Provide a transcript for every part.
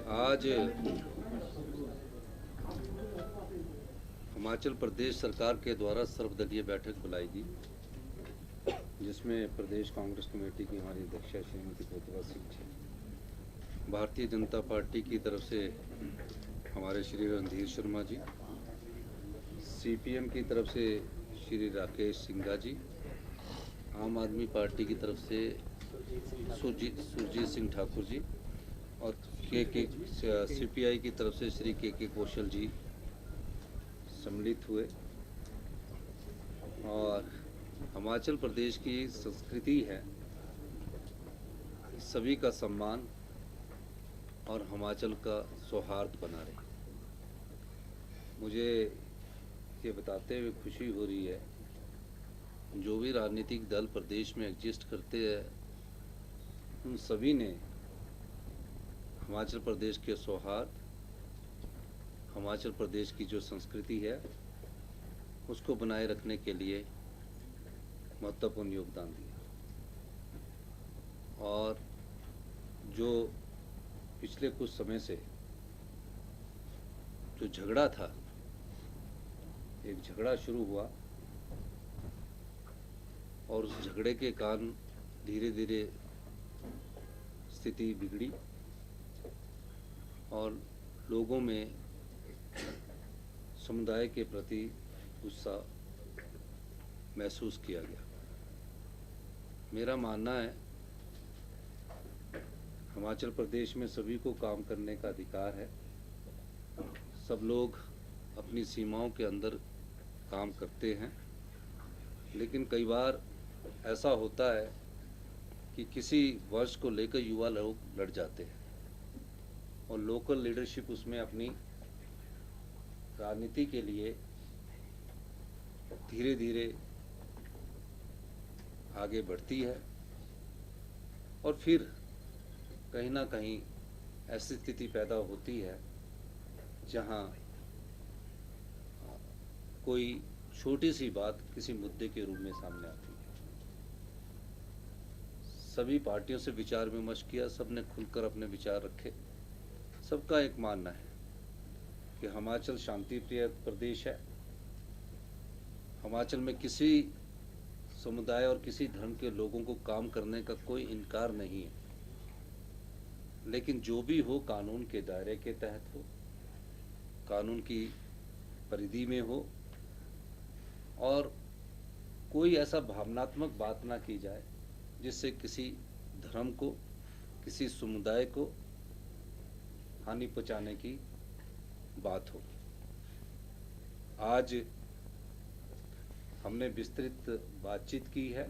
आज हिमाचल प्रदेश सरकार के द्वारा सर्वदलीय बैठक बुलाई गई, जिसमें प्रदेश कांग्रेस कमेटी की हमारी अध्यक्ष श्रीमती प्रतिभा सिंह जी, भारतीय जनता पार्टी की तरफ से हमारे श्री रणधीर शर्मा जी, सीपीएम की तरफ से श्री राकेश सिंघा जी, आम आदमी पार्टी की तरफ से सुरजीत सिंह ठाकुर जी और सीपीआई की तरफ से श्री के कौशल जी सम्मिलित हुए। और हिमाचल प्रदेश की संस्कृति है सभी का सम्मान और हिमाचल का सौहार्द बना रहे। मुझे ये बताते हुए खुशी हो रही है, जो भी राजनीतिक दल प्रदेश में एग्जिस्ट करते हैं उन सभी ने हिमाचल प्रदेश के सौहार्द, हिमाचल प्रदेश की जो संस्कृति है उसको बनाए रखने के लिए महत्वपूर्ण योगदान दिया। और जो पिछले कुछ समय से जो झगड़ा था, एक झगड़ा शुरू हुआ और उस झगड़े के कारण धीरे धीरे स्थिति बिगड़ी और लोगों में समुदाय के प्रति गुस्सा महसूस किया गया। मेरा मानना है हिमाचल प्रदेश में सभी को काम करने का अधिकार है। सब लोग अपनी सीमाओं के अंदर काम करते हैं, लेकिन कई बार ऐसा होता है कि किसी वर्ष को लेकर युवा लोग लड़ जाते हैं और लोकल लीडरशिप उसमें अपनी राजनीति के लिए धीरे धीरे आगे बढ़ती है और फिर कहीं ना कहीं ऐसी स्थिति पैदा होती है जहां कोई छोटी सी बात किसी मुद्दे के रूप में सामने आती है। सभी पार्टियों से विचार विमर्श किया, सबने खुलकर अपने विचार रखे। सबका एक मानना है कि हिमाचल शांति प्रिय प्रदेश है। हिमाचल में किसी समुदाय और किसी धर्म के लोगों को काम करने का कोई इनकार नहीं है, लेकिन जो भी हो कानून के दायरे के तहत हो, कानून की परिधि में हो और कोई ऐसा भावनात्मक बात ना की जाए जिससे किसी धर्म को, किसी समुदाय को हानि पहुंचाने की बात हो। आज हमने विस्तृत बातचीत की है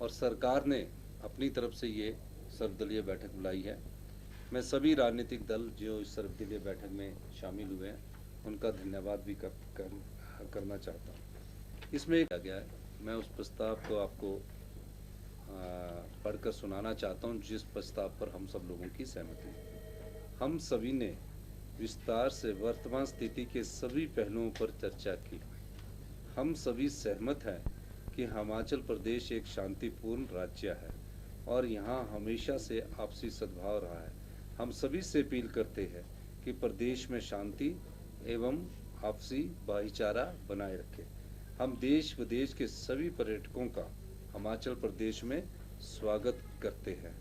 और सरकार ने अपनी तरफ से ये सर्वदलीय बैठक बुलाई है। मैं सभी राजनीतिक दल जो इस सर्वदलीय बैठक में शामिल हुए हैं उनका धन्यवाद भी करना चाहता हूँ। इसमें किया गया है, मैं उस प्रस्ताव को आपको पढ़कर सुनाना चाहता हूँ जिस प्रस्ताव पर हम सब लोगों की सहमति है। हम सभी ने विस्तार से वर्तमान स्थिति के सभी पहलुओं पर चर्चा की। हम सभी सहमत हैं कि हिमाचल प्रदेश एक शांतिपूर्ण राज्य है और यहाँ हमेशा से आपसी सद्भाव रहा है। हम सभी से अपील करते हैं कि प्रदेश में शांति एवं आपसी भाईचारा बनाए रखें। हम देश विदेश के सभी पर्यटकों का हिमाचल प्रदेश में स्वागत करते हैं,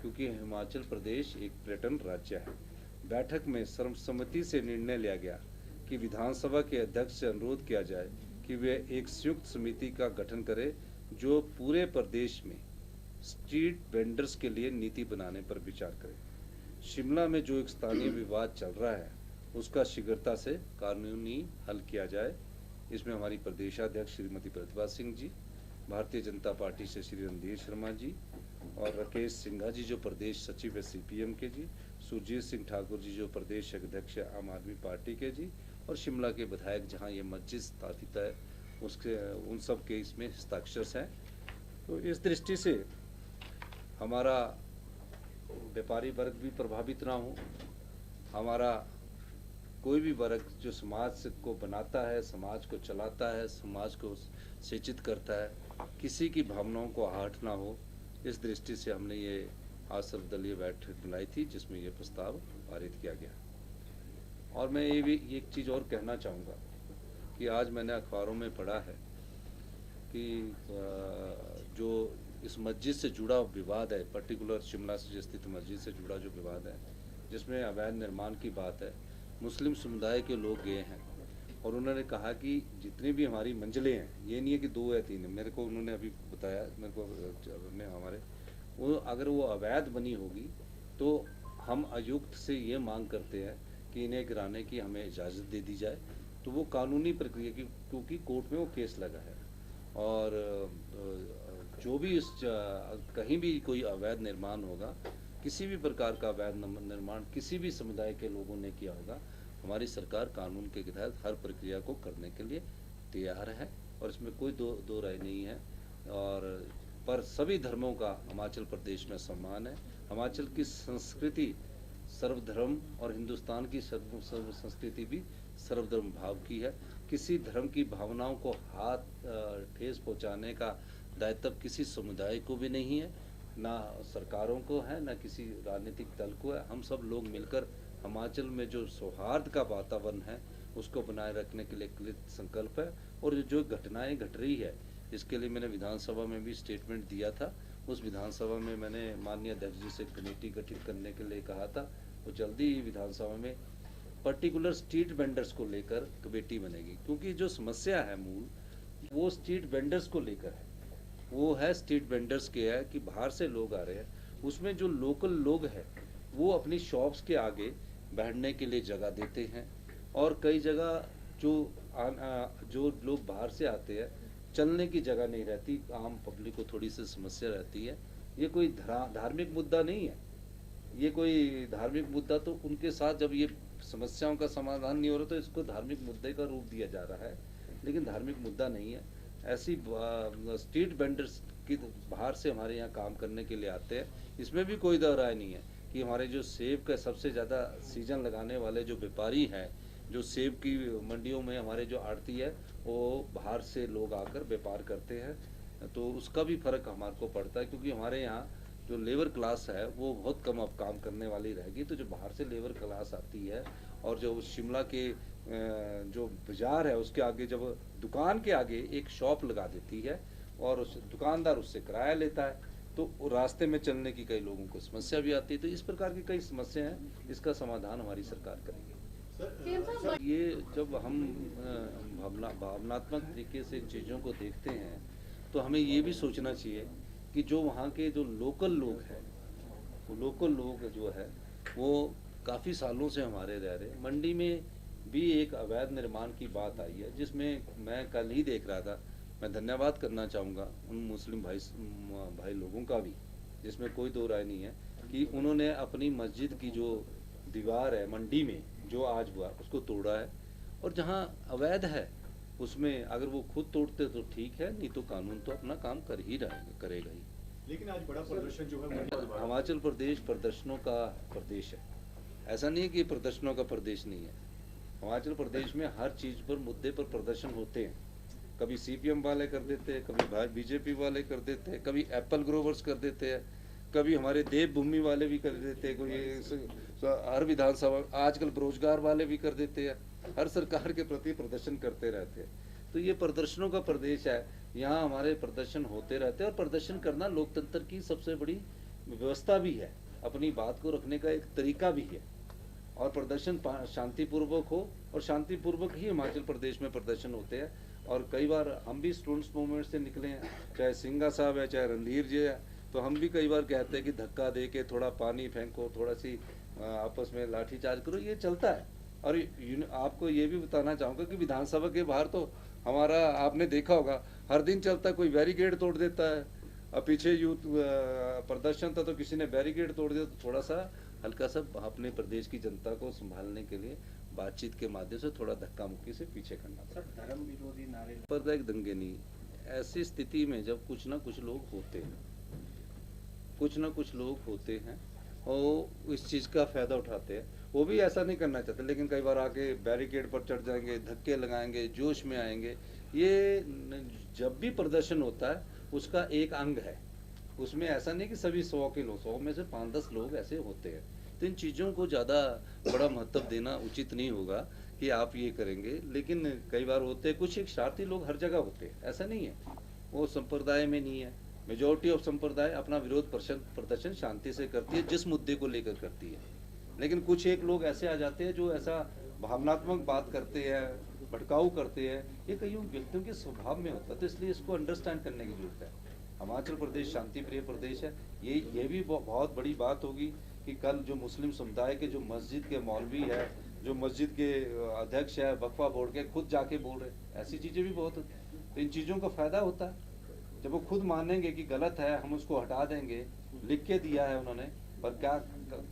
क्योंकि हिमाचल प्रदेश एक पर्यटन राज्य है। बैठक में सर्वसम्मति से निर्णय लिया गया कि विधानसभा के अध्यक्ष से अनुरोध किया जाए कि वे एक संयुक्त समिति का गठन करें जो पूरे प्रदेश में स्ट्रीट वेंडर्स के लिए नीति बनाने पर विचार करे। शिमला में जो एक स्थानीय विवाद चल रहा है उसका शीघ्रता से कानूनी हल किया जाए। इसमें हमारी प्रदेशाध्यक्ष श्रीमती प्रतिभा सिंह जी, भारतीय जनता पार्टी से श्री रणधीर शर्मा जी और राकेश सिंघा जी जो प्रदेश सचिव है सीपीएम के जी, सुरजीत सिंह ठाकुर जी जो प्रदेश अध्यक्ष है आम आदमी पार्टी के जी, और शिमला के विधायक जहां ये मस्जिद स्थापित है उसके उन सब के इसमें हस्ताक्षर हैं। तो इस दृष्टि से हमारा व्यापारी वर्ग भी प्रभावित ना हो, हमारा कोई भी वर्ग जो समाज को बनाता है, समाज को चलाता है, समाज को शिक्षित करता है, किसी की भावनाओं को आहट ना हो, इस दृष्टि से हमने ये आज सर्वदलीय बैठक बुलाई थी जिसमें ये प्रस्ताव पारित किया गया। और मैं ये भी एक चीज़ और कहना चाहूँगा कि आज मैंने अखबारों में पढ़ा है कि जो इस मस्जिद से जुड़ा विवाद है, पर्टिकुलर शिमला से स्थित मस्जिद से जुड़ा जो विवाद है, जिसमें अवैध निर्माण की बात है, मुस्लिम समुदाय के लोग गए हैं और उन्होंने कहा कि जितनी भी हमारी मंजिलें हैं, ये नहीं है कि 2 या 3 है, मेरे को उन्होंने अभी बताया, मेरे को हमारे वो अगर वो अवैध बनी होगी तो हम आयुक्त से ये मांग करते हैं कि इन्हें गिराने की हमें इजाज़त दे दी जाए। तो वो कानूनी प्रक्रिया की, क्योंकि कोर्ट में वो केस लगा है और जो भी इस कहीं भी कोई अवैध निर्माण होगा, किसी भी प्रकार का अवैध निर्माण किसी भी समुदाय के लोगों ने किया होगा, हमारी सरकार कानून के तहत हर प्रक्रिया को करने के लिए तैयार है और इसमें कोई दो राय नहीं है। और पर सभी धर्मों का हिमाचल प्रदेश में सम्मान है। हिमाचल की संस्कृति सर्वधर्म और हिंदुस्तान की संस्कृति भी सर्वधर्म भाव की है। किसी धर्म की भावनाओं को हाथ ठेस पहुंचाने का दायित्व किसी समुदाय को भी नहीं है, ना सरकारों को है, ना किसी राजनीतिक दल को है। हम सब लोग मिलकर हिमाचल में जो सौहार्द का वातावरण है उसको बनाए रखने के लिए कृत संकल्प है। और जो घटनाएं घट रही है इसके लिए मैंने विधानसभा में भी स्टेटमेंट दिया था। उस विधानसभा में मैंने माननीय अध्यक्ष जी से कमेटी गठित करने के लिए कहा था। वो जल्दी ही विधानसभा में पर्टिकुलर स्ट्रीट वेंडर्स को लेकर कमेटी बनेगी, क्योंकि जो समस्या है मूल वो स्ट्रीट वेंडर्स को लेकर है। वो है स्ट्रीट वेंडर्स के है कि बाहर से लोग आ रहे हैं, उसमें जो लोकल लोग हैं वो अपनी शॉप्स के आगे बैठने के लिए जगह देते हैं और कई जगह जो लोग बाहर से आते हैं चलने की जगह नहीं रहती, आम पब्लिक को थोड़ी सी समस्या रहती है। ये कोई धार्मिक मुद्दा नहीं है, ये कोई धार्मिक मुद्दा तो उनके साथ जब ये समस्याओं का समाधान नहीं हो रहा तो इसको धार्मिक मुद्दे का रूप दिया जा रहा है, लेकिन धार्मिक मुद्दा नहीं है। ऐसी स्ट्रीट वेंडर्स की बाहर से हमारे यहाँ काम करने के लिए आते हैं, इसमें भी कोई दो राय नहीं है कि हमारे जो सेब का सबसे ज़्यादा सीजन लगाने वाले जो व्यापारी हैं, जो सेब की मंडियों में हमारे जो आड़ती है वो बाहर से लोग आकर व्यापार करते हैं, तो उसका भी फर्क हमारे को पड़ता है। क्योंकि हमारे यहाँ जो लेबर क्लास है वो बहुत कम अब काम करने वाली रहेगी, तो जो बाहर से लेबर क्लास आती है और जो शिमला के जो बाजार है उसके आगे जब दुकान के आगे एक शॉप लगा देती है और उस दुकानदार उससे किराया लेता है, तो रास्ते में चलने की कई लोगों को समस्या भी आती है। तो इस प्रकार की कई समस्या हैं, इसका समाधान हमारी सरकार करेगी। ये जब हम भावनात्मक तरीके से चीज़ों को देखते हैं तो हमें ये भी सोचना चाहिए कि जो वहाँ के जो लोकल लोग हैं, वो लोकल लोग जो है वो काफ़ी सालों से हमारे रह रहे। मंडी में भी एक अवैध निर्माण की बात आई है जिसमें मैं कल ही देख रहा था। मैं धन्यवाद करना चाहूँगा उन मुस्लिम भाई लोगों का भी, जिसमें कोई दो राय नहीं है, कि उन्होंने अपनी मस्जिद की जो दीवार है मंडी में जो आज हुआ उसको तोड़ा है। और जहाँ अवैध है उसमें अगर वो खुद तोड़ते तो ठीक है, नहीं तो कानून तो अपना काम कर ही करेगा ही। लेकिन आज बड़ा प्रदर्शन जो है हिमाचल प्रदेश प्रदर्शनों का प्रदेश है, ऐसा नहीं है कि प्रदर्शनों का प्रदेश नहीं है। हिमाचल प्रदेश में हर चीज़ पर मुद्दे पर प्रदर्शन होते हैं। कभी सीपीएम वाले कर देते हैं, कभी बीजेपी वाले कर देते हैं, कभी एप्पल ग्रोवर्स कर देते हैं, कभी हमारे देवभूमि वाले भी कर देते हैं, कोई हर विधानसभा आजकल बेरोजगार वाले भी कर देते हैं, हर सरकार के प्रति प्रदर्शन करते रहते हैं। तो ये प्रदर्शनों का प्रदेश है, यहाँ हमारे प्रदर्शन होते रहते हैं और प्रदर्शन करना लोकतंत्र की सबसे बड़ी व्यवस्था भी है, अपनी बात को रखने का एक तरीका भी है। और प्रदर्शन शांतिपूर्वक हो, और शांतिपूर्वक ही हिमाचल प्रदेश में प्रदर्शन होते हैं। और कई बार हम भी स्टूडेंट्स मूवमेंट से निकले हैं, चाहे सिंघा साहब है चाहे रणधीर जी है, तो हम भी कई बार कहते हैं कि धक्का दे के थोड़ा पानी फेंको, थोड़ा सी आपस में लाठीचार्ज करो, ये चलता है। और आपको ये भी बताना चाहूँगा कि विधानसभा के बाहर तो हमारा आपने देखा होगा हर दिन चलता है, कोई बैरिकेड तोड़ देता है। अब पीछे यूथ प्रदर्शन था तो किसी ने बैरिकेड तोड़ दिया, तो थोड़ा सा हल्का सा अपने प्रदेश की जनता को संभालने के लिए बातचीत के माध्यम से थोड़ा धक्का मुक्की से पीछे करना पड़ता। धर्म विरोधी नारे सांप्रदायिक दंगे नहीं, ऐसी स्थिति में जब कुछ ना कुछ लोग होते हैं और इस चीज़ का फायदा उठाते हैं। वो भी ऐसा नहीं करना चाहते, लेकिन कई बार आके बैरिकेड पर चढ़ जाएंगे, धक्के लगाएंगे, जोश में आएंगे। ये जब भी प्रदर्शन होता है उसका एक अंग है, उसमें ऐसा नहीं कि सभी 100 के लोग, 100 में से 5-10 लोग ऐसे होते हैं। तो इन चीज़ों को ज़्यादा बड़ा महत्व देना उचित नहीं होगा कि आप ये करेंगे। लेकिन कई बार होते हैं कुछ एक शरारती लोग, हर जगह होते हैं, ऐसा नहीं है। वो संप्रदाय में नहीं है। मेजोरिटी ऑफ संप्रदाय अपना विरोध प्रदर्शन शांति से करती है, जिस मुद्दे को लेकर करती है। लेकिन कुछ एक लोग ऐसे आ जाते हैं जो ऐसा भावनात्मक बात करते हैं, भड़काऊ करते हैं। ये कई व्यक्तियों के स्वभाव में होता है, तो इसलिए इसको अंडरस्टैंड करने की जरूरत है। हिमाचल प्रदेश शांति प्रिय प्रदेश है। ये भी बहुत बड़ी बात होगी कि कल जो मुस्लिम समुदाय के जो मस्जिद के मौलवी है, जो मस्जिद के अध्यक्ष है, वक्फा बोर्ड के, खुद जाके बोल रहे, ऐसी चीजें भी बहुत होती हैं। तो इन चीजों का फायदा होता है जब वो खुद मानेंगे कि गलत है, हम उसको हटा देंगे। लिख के दिया है उन्होंने, पर क्या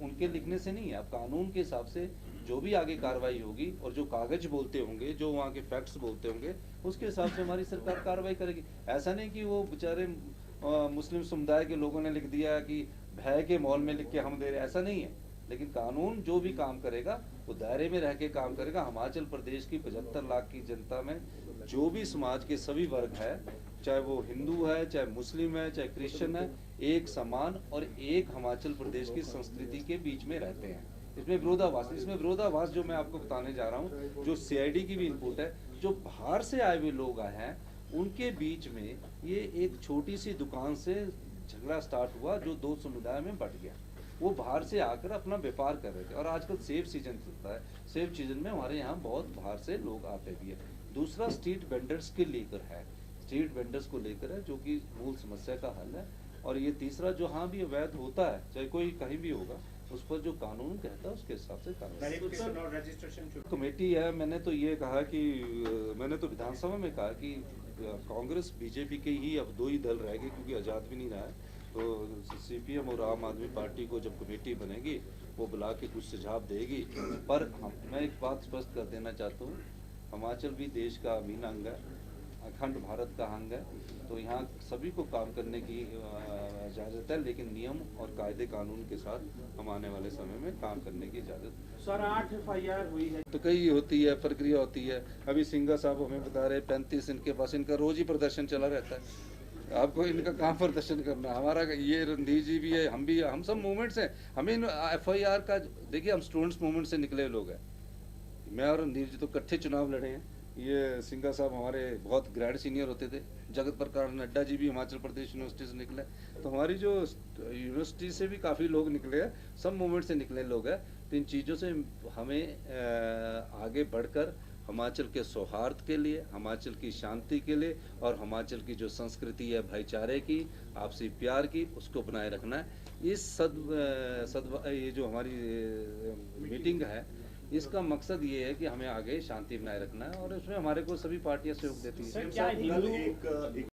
उनके लिखने से नहीं है। अब कानून के हिसाब से जो भी आगे कार्रवाई होगी और जो कागज बोलते होंगे, जो वहाँ के फैक्ट्स बोलते होंगे, उसके हिसाब से हमारी सरकार कार्रवाई करेगी। ऐसा नहीं कि वो बेचारे मुस्लिम समुदाय के लोगों ने लिख दिया कि भय के मॉल में लिख के हम दे रहे, ऐसा नहीं है। लेकिन कानून जो भी काम करेगा वो दायरे में रह के काम करेगा। हिमाचल प्रदेश की 75 लाख की जनता में जो भी समाज के सभी वर्ग है, चाहे वो हिंदू है, चाहे मुस्लिम है, चाहे क्रिश्चियन है, एक समान और एक हिमाचल प्रदेश की संस्कृति के बीच में रहते हैं। इसमें विरोधाभास जो मैं आपको बताने जा रहा हूँ, जो सीआईडी की भी इनपुट है, जो बाहर से आए हुए लोग आए हैं, उनके बीच में ये एक छोटी सी दुकान से झगड़ा स्टार्ट हुआ जो दो समुदाय में बढ़ गया। वो बाहर से आकर अपना व्यापार कर रहे थे। और आजकल सेब सीजन चलता है, सेब सीजन में हमारे यहाँ बहुत बाहर से लोग आते भी है। दूसरा स्ट्रीट वेंडर्स के लेकर है, स्ट्रीट वेंडर्स को लेकर है, जो कि मूल समस्या का हल है। और ये तीसरा जो हाँ भी अवैध होता है, चाहे कोई कहीं भी होगा, उस पर जो कानून कहता है उसके हिसाब से कानून। कमेटी है, मैंने तो ये कहा कि मैंने तो विधानसभा में कहा कि कांग्रेस बीजेपी के ही अब दो ही दल रह गए, क्योंकि आज़ाद भी नहीं रहा है। तो सीपीएम और आम आदमी पार्टी को जब कमेटी बनेगी वो बुला के कुछ सुझाव देगी। पर मैं एक बात स्पष्ट कर देना चाहता हूँ, हिमाचल भी देश का अभिन्न अंग है, अखंड भारत का अंग है। तो यहाँ सभी को काम करने की इजाज़त है, लेकिन नियम और कायदे कानून के साथ हम आने वाले समय में काम करने की इजाज़त। सर 8 FIR हुई है तो कई होती है, प्रक्रिया होती है। अभी सिंघा साहब हमें बता रहे 35 इनके पास, इनका रोज ही प्रदर्शन चला रहता है। आपको इनका कहाँ प्रदर्शन करना है? हमारा ये रणधीर जी भी है, हम भी, हम सब मूवमेंट से, हमें FIR का देखिए, हम स्टूडेंट्स मूवमेंट से निकले लोग हैं। मैं और रणधीर जी तो इकट्ठे चुनाव लड़े हैं। ये सिंघा साहब हमारे बहुत ग्रैंड सीनियर होते थे। जगत प्रकाश नड्डा जी भी हिमाचल प्रदेश यूनिवर्सिटी से निकले। तो हमारी जो यूनिवर्सिटी से भी काफ़ी लोग निकले हैं, सब मूवमेंट से निकले लोग हैं। तो इन चीज़ों से हमें आगे बढ़कर हिमाचल के सौहार्द के लिए, हिमाचल की शांति के लिए और हिमाचल की जो संस्कृति है भाईचारे की, आपसी प्यार की, उसको बनाए रखना है। इस ये जो हमारी मीटिंग है, इसका मकसद ये है कि हमें आगे शांति बनाए रखना है और उसमें हमारे को सभी पार्टियां सहयोग देती हैं। सर क्या हिंदू